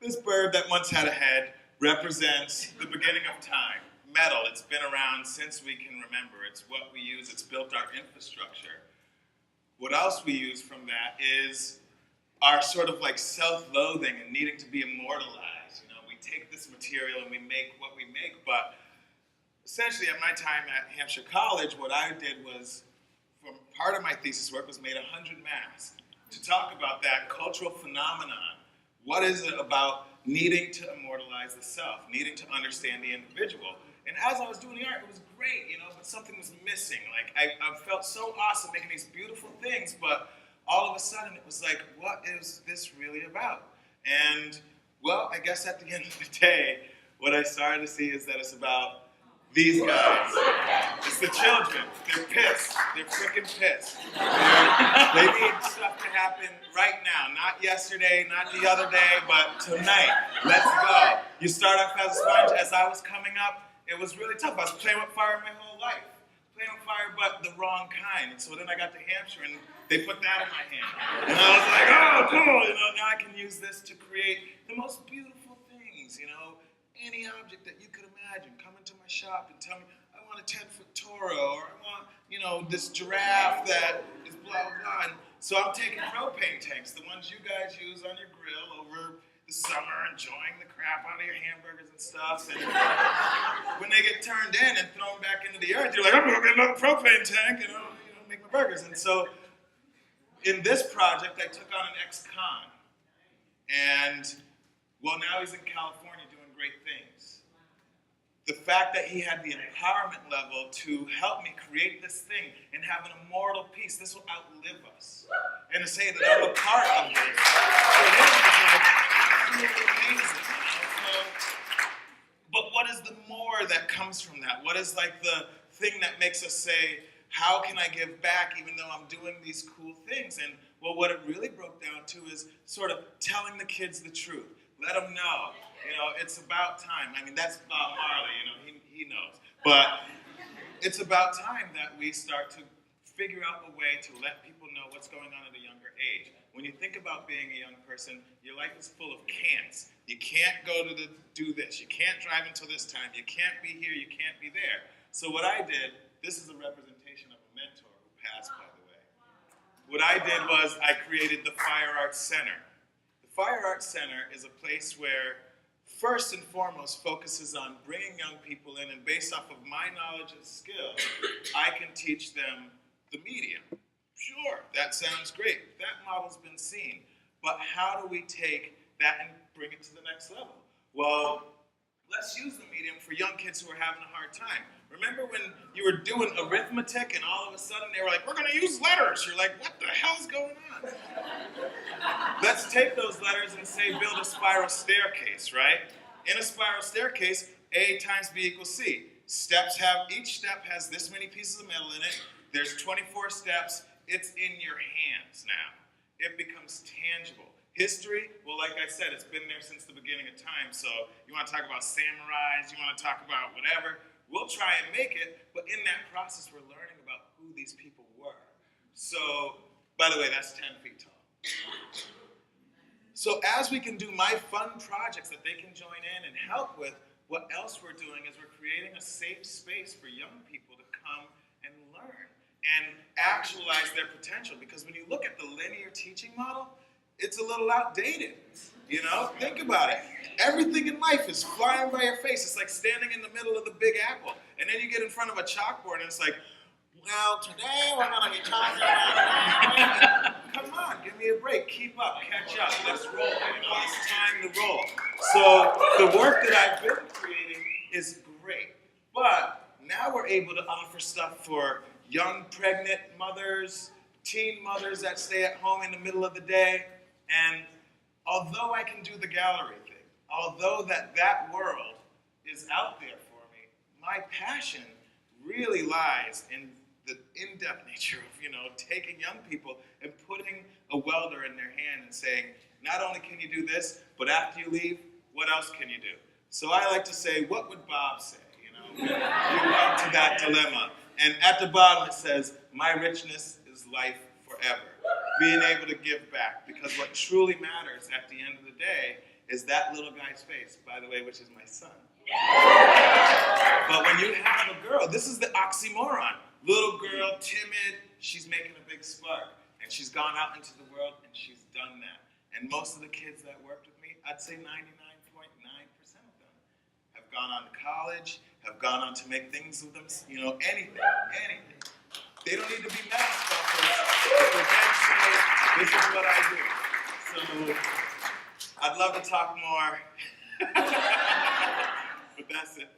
This bird that once had a head represents the beginning of time. Metal, it's been around since we can remember. It's what we use, it's built our infrastructure. What else we use from that is our sort of like self-loathing and needing to be immortalized. You know, we take this material and we make what we make, but essentially at my time at Hampshire College, what I did was, from part of my thesis work was made 100 masks to talk about that cultural phenomenon. What is it about needing to immortalize the self, needing to understand the individual? And as I was doing the art, it was great, you know, but something was missing. Like, I felt so awesome making these beautiful things, but all of a sudden it was like, what is this really about? And, well, I guess at the end of the day, what I started to see is that it's about these guys. It's the children. They're pissed. They're freaking pissed. They need stuff to happen right now. Not yesterday, not the other day, but tonight. Let's go. You start off as a sponge. As I was coming up, it was really tough. I was playing with fire my whole life. Playing with fire, but the wrong kind. And so then I got to Hampshire, and they put that in my hand. And I was like, oh, cool. You know, now I can use this to create the most beautiful things, you know. Any object that you could imagine. Come into my shop and tell me, I want a 10-foot Toro, or I want, you know, this giraffe that is blah, blah, blah. And so I'm taking propane tanks, the ones you guys use on your grill over the summer, enjoying the crap out of your hamburgers and stuff. And when they get turned in and thrown back into the earth, you're like, I'm going to get another propane tank, you know, make my burgers. And so in this project, I took on an ex-con. And, well, now he's in California doing great things. The fact that he had the empowerment level to help me create this thing and have an immortal piece, this will outlive us. And to say that I'm a part of this, for him is like, really amazing. You know? But what is the more that comes from that? What is like the thing that makes us say, how can I give back even though I'm doing these cool things? And well, what it really broke down to is sort of telling the kids the truth. Let them know. You know, it's about time. I mean, that's Bob Marley, you know, he knows. But it's about time that we start to figure out a way to let people know what's going on at a younger age. When you think about being a young person, your life is full of can'ts. You can't go to do this. You can't drive until this time. You can't be here. You can't be there. So what I did, this is a representation of a mentor who passed, by the way. What I did was I created the Fire Arts Center. The Fire Arts Center is a place where first and foremost focuses on bringing young people in, and based off of my knowledge and skill, I can teach them the medium. Sure, that sounds great. That model's been seen. But how do we take that and bring it to the next level? Well, let's use the medium for young kids who are having a hard time. Remember when you were doing arithmetic and all of a sudden they were like, we're going to use letters. You're like, what the hell's going on? Let's take those letters and say, build a spiral staircase, right? In a spiral staircase, A times B equals C. Each step has this many pieces of metal in it. There's 24 steps. It's in your hands now. It becomes tangible. History, well, like I said, it's been there since the beginning of time. So you want to talk about samurais, you want to talk about whatever, we'll try and make it. But in that process, we're learning about who these people were. So, by the way, that's 10 feet tall. So as we can do my fun projects that they can join in and help with, what else we're doing is we're creating a safe space for young people to come and learn and actualize their potential. Because when you look at the linear teaching model, it's a little outdated. You know, think about it. Everything in life is flying by your face. It's like standing in the middle of the Big Apple. And then you get in front of a chalkboard and it's like, well, today we're going to be talking about... Come on, give me a break. Keep up, catch up, let's roll. You know, it's time to roll. So the work that I've been creating is great. But now we're able to offer stuff for young pregnant mothers, teen mothers that stay at home in the middle of the day. And although I can do the gallery thing, although that world is out there for me, my passion really lies in the in-depth nature of, you know, taking young people and putting a welder in their hand and saying, not only can you do this, but after you leave, what else can you do? So I like to say, what would Bob say? You know, you come to that dilemma. And at the bottom it says, my richness is life forever. Being able to give back. Because what truly matters at the end of the day is that little guy's face, by the way, which is my son. But when you have a girl, this is the oxymoron. Little girl, timid, she's making a big spark. And she's gone out into the world and she's done that. And most of the kids that worked with me, I'd say 99.9% of them have gone on to college, have gone on to make things of them, anything. They don't need to be mad sculptors. If they're getting straight, this is what I do. So I'd love to talk more, but that's it.